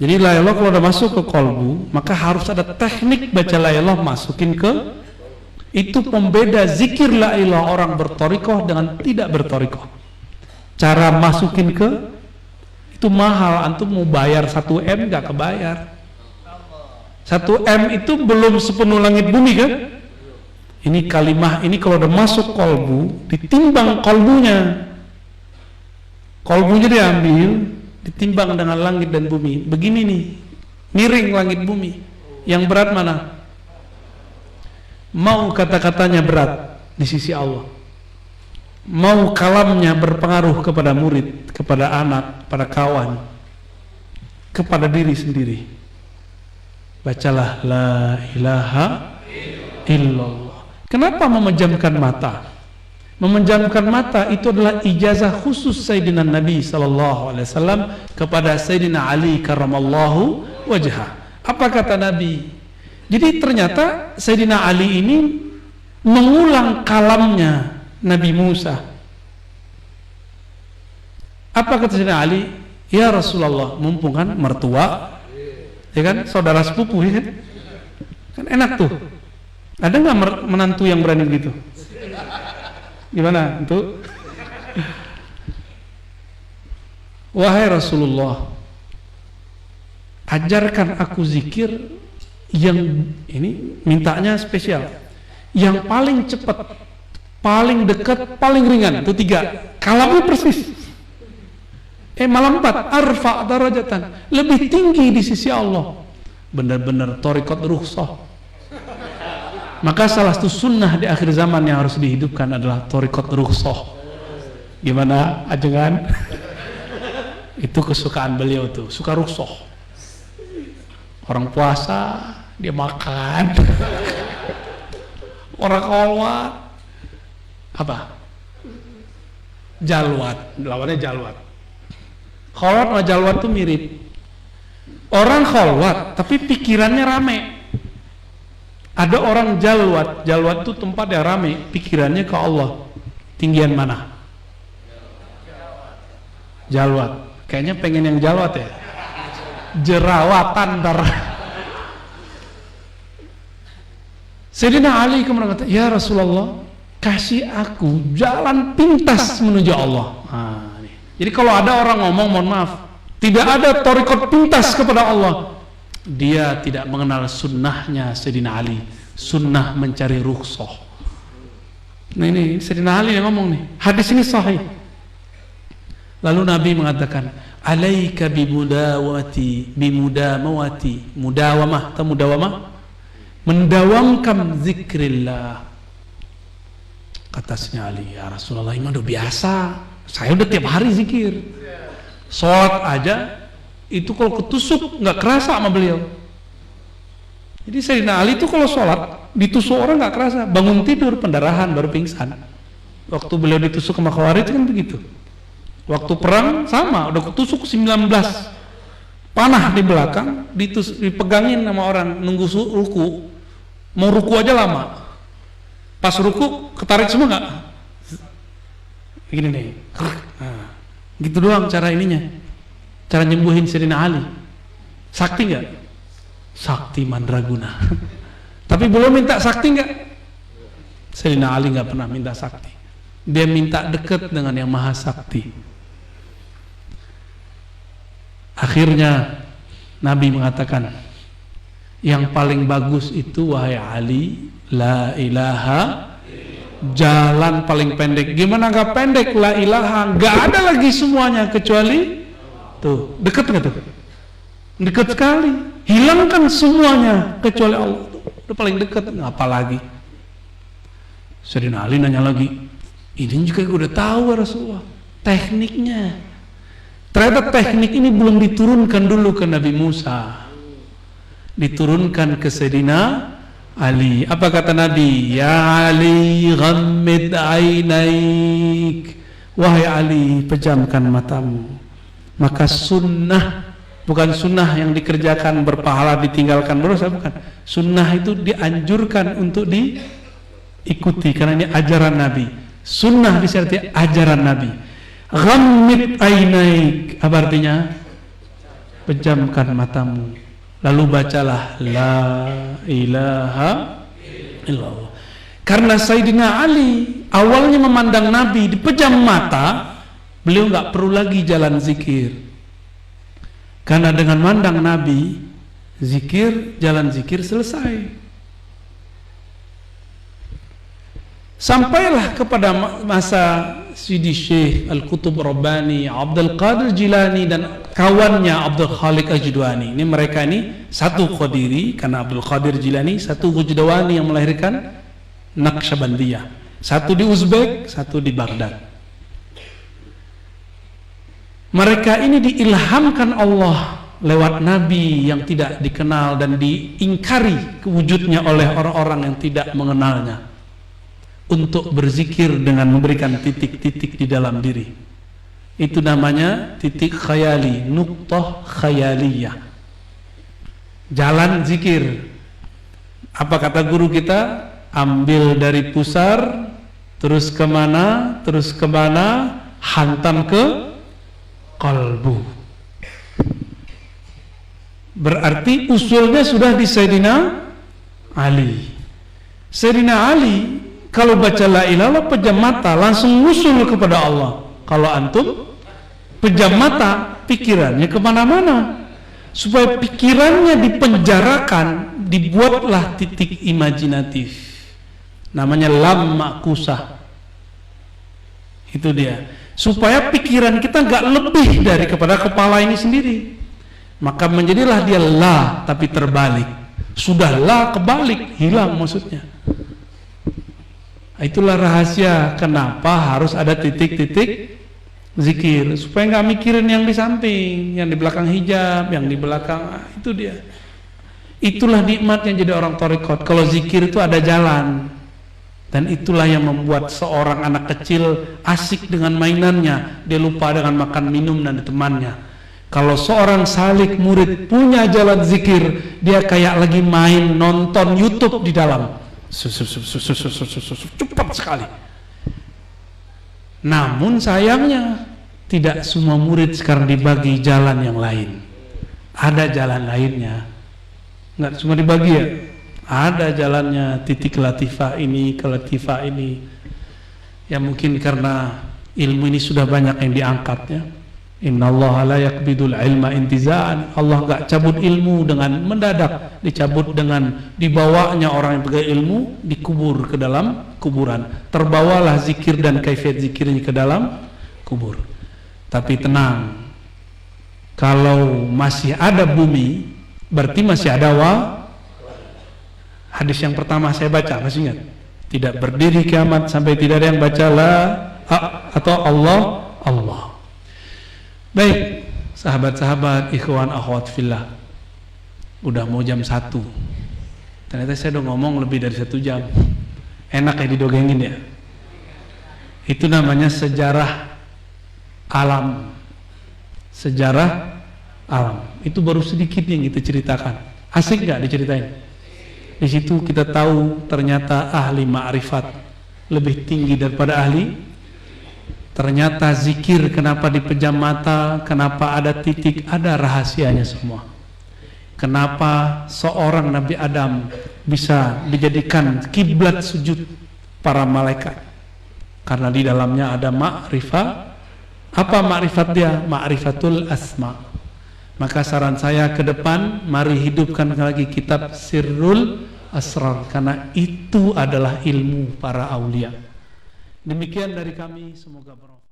Jadi la ilallah kalau udah masuk ke kolbu, maka harus ada teknik baca la ilallah masukin ke. Itu pembeda zikir la ilallah orang bertorikoh dengan tidak bertorikoh. Cara masukin ke itu mahal, antum mau bayar 1 M gak kebayar. 1 M itu belum sepenuh langit bumi kan. Ini kalimah ini kalau udah masuk kolbu, ditimbang kolbunya diambil, ditimbang dengan langit dan bumi. Begini nih, miring langit bumi. Yang berat mana? Mau kata-katanya berat di sisi Allah, mau kalamnya berpengaruh kepada murid, kepada anak, pada kawan, kepada diri sendiri. Bacalah la ilaha illallah. Kenapa memejamkan mata? Memejamkan mata itu adalah ijazah khusus Sayyidina Nabi SAW kepada Sayyidina Ali karramallahu wajhah. Apa kata Nabi? Jadi ternyata Sayyidina Ali ini mengulang kalamnya Nabi Musa. Apa kata Sayyidina Ali? Ya Rasulullah, mumpung kan mertua, ya kan, saudara sepupu, ya kan? Kan enak tuh. Ada nggak menantu yang berani gitu? Gimana itu? Wahai Rasulullah, ajarkan aku zikir yang ini mintanya spesial, yang paling cepat, paling dekat, paling ringan. Itu 3. Kalamnya persis. Malam 4. Arfa darajatan, lebih tinggi di sisi Allah. Benar-benar thariqat rukhsah. Maka salah satu sunnah di akhir zaman yang harus dihidupkan adalah thariqat rukhsah. Gimana ajengan? Itu kesukaan beliau tuh, suka rukhsah. Orang puasa dia makan. Orang kholwat apa? Jalwat, lawannya jalwat. Kholwat sama jalwat tuh mirip. Orang kholwat tapi pikirannya rame. Ada orang jalwat, jalwat itu tempat yang rame, pikirannya ke Allah. Tinggian mana? Jalwat. Kayaknya pengen yang jalwat ya. Jerawatan ntar. Sayyidina Ali kemudian kata, ya Rasulullah, kasih aku jalan pintas menuju Allah. Nah, jadi kalau ada orang ngomong, mohon maaf, tidak ada thariqat pintas kepada Allah, dia tidak mengenal sunnahnya Sayyidina Ali, sunnah mencari rukhsah. Nah ini Sayyidina Ali yang ngomong nih, hadis ini sahih. Lalu Nabi mengatakan, alaika bimudawati mudawamah, atau mudawamah, mendawamkan zikrillah. Kata Sayyidina Ali, ya Rasulullah, ini udah biasa, saya udah tiap hari zikir. Sholat aja itu kalau ketusuk nggak kerasa sama beliau. Jadi Sayyidina Ali itu kalau sholat ditusuk orang nggak kerasa, bangun tidur pendarahan baru pingsan. Waktu beliau ditusuk sama Khawarij kan begitu. Waktu perang sama, udah ketusuk 19 panah di belakang, dipegangin sama orang nunggu ruku, mau ruku aja lama. Pas ruku ketarik semua nggak? Begini nih, nah, gitu doang cara ininya. Cara nyembuhin Sayyidina Ali. Sakti nggak? Sakti mandraguna. Tapi belum minta sakti nggak? Sayyidina Ali nggak pernah minta sakti. Dia minta dekat dengan yang maha sakti. Akhirnya Nabi mengatakan, yang paling bagus itu wahai Ali, la ilaha, jalan paling pendek. Gimana gak pendek? La ilaha, gak ada lagi semuanya kecuali tuh, deket gak tuh? Deket sekali. Hilangkan semuanya kecuali Allah. Udah paling dekat, ngapa lagi? Sayyidina Ali nanya lagi, ini juga gue udah tahu Rasulullah tekniknya. Ternyata teknik ini belum diturunkan dulu ke Nabi Musa, diturunkan ke Sayyidina Ali. Apa kata Nabi? Ya Ali, ghammid ainaik. Wahai Ali, pejamkan matamu. Maka sunnah, bukan sunnah yang dikerjakan berpahala ditinggalkan berdosa, bukan. Sunnah itu dianjurkan untuk diikuti karena ini ajaran Nabi. Sunnah disertai ajaran Nabi. Ghammid ainaik, apa artinya? pejamkan matamu. Lalu bacalah la ilaha illallah. Karena Sayyidina Ali awalnya memandang Nabi dipejam mata, beliau nggak perlu lagi jalan zikir. Karena dengan mandang Nabi, jalan zikir selesai. Sampailah kepada masa Sidi Syekh Al-Qutub Rabbani, Abdul Qadir Jilani dan kawannya Abdul Khaliq Al-Jidwani. Ini mereka ini satu Qadiri karena Abdul Qadir Jilani, satu Ghujdawani yang melahirkan Naqsyabandiyah. Satu di Uzbek, satu di Baghdad. Mereka ini diilhamkan Allah lewat Nabi yang tidak dikenal dan diingkari wujudnya oleh orang-orang yang tidak mengenalnya, untuk berzikir dengan memberikan titik-titik di dalam diri. Itu namanya titik khayali, nuqtah khayaliyah, jalan zikir. Apa kata guru kita? Ambil dari pusar, terus kemana, hantam ke kalbu. Berarti usulnya sudah di Sayyidina Ali. Sayyidina Ali kalau baca la ilaha pejam mata langsung usul kepada Allah. Kalau antum pejam mata, pikirannya kemana-mana. Supaya pikirannya dipenjarakan, dibuatlah titik imajinatif. Namanya lam makusah. Itu dia. Supaya pikiran kita nggak lebih dari kepada kepala ini sendiri. Maka menjadilah dia la tapi terbalik. Sudah la kebalik, hilang maksudnya. Itulah rahasia kenapa harus ada titik-titik zikir, supaya nggak mikirin yang di samping, yang di belakang hijab, yang di belakang, itu dia. Itulah nikmatnya jadi orang thariqat. Kalau zikir itu ada jalan. Dan itulah yang membuat seorang anak kecil asik dengan mainannya, dia lupa dengan makan minum dan temannya. Kalau seorang salik murid punya jalan zikir, dia kayak lagi main nonton YouTube di dalam. Cepat sekali. Namun sayangnya tidak semua murid sekarang dibagi jalan yang lain. Ada jalan lainnya, nggak cuma dibagi ya. Ada jalannya, titik latifah ini ke latifah ini. Ya mungkin karena ilmu ini sudah banyak yang diangkat ya. Innallaha la yaqbidul ilma intiza'an. Allah enggak cabut ilmu dengan mendadak, dicabut dengan dibawanya orang yang pegang ilmu, dikubur ke dalam kuburan. Terbawalah zikir dan kaifiat zikirnya ke dalam kubur. Tapi tenang, kalau masih ada bumi, berarti masih ada hadis yang pertama saya baca, masih ingat? Tidak berdiri kiamat sampai tidak ada yang baca la atau Allah. Baik, sahabat-sahabat, ikhwan akhwat fillah, udah mau jam 1. Ternyata saya udah ngomong lebih dari 1 jam. Enak ya didogengin ya. Itu namanya sejarah alam. Sejarah alam. Itu baru sedikit yang kita ceritakan. Asik gak diceritain? Di situ kita tahu ternyata ahli ma'rifat lebih tinggi daripada ahli. Ternyata zikir kenapa dipejam mata, kenapa ada titik, ada rahasianya semua. Kenapa seorang Nabi Adam bisa dijadikan kiblat sujud para malaikat? Karena di dalamnya ada ma'rifat. Apa ma'rifat dia? Ma'rifatul asma. Maka saran saya ke depan, mari hidupkan lagi kitab Sirrul Asrar, karena itu adalah ilmu para aulia. Demikian dari kami, semoga bermanfaat.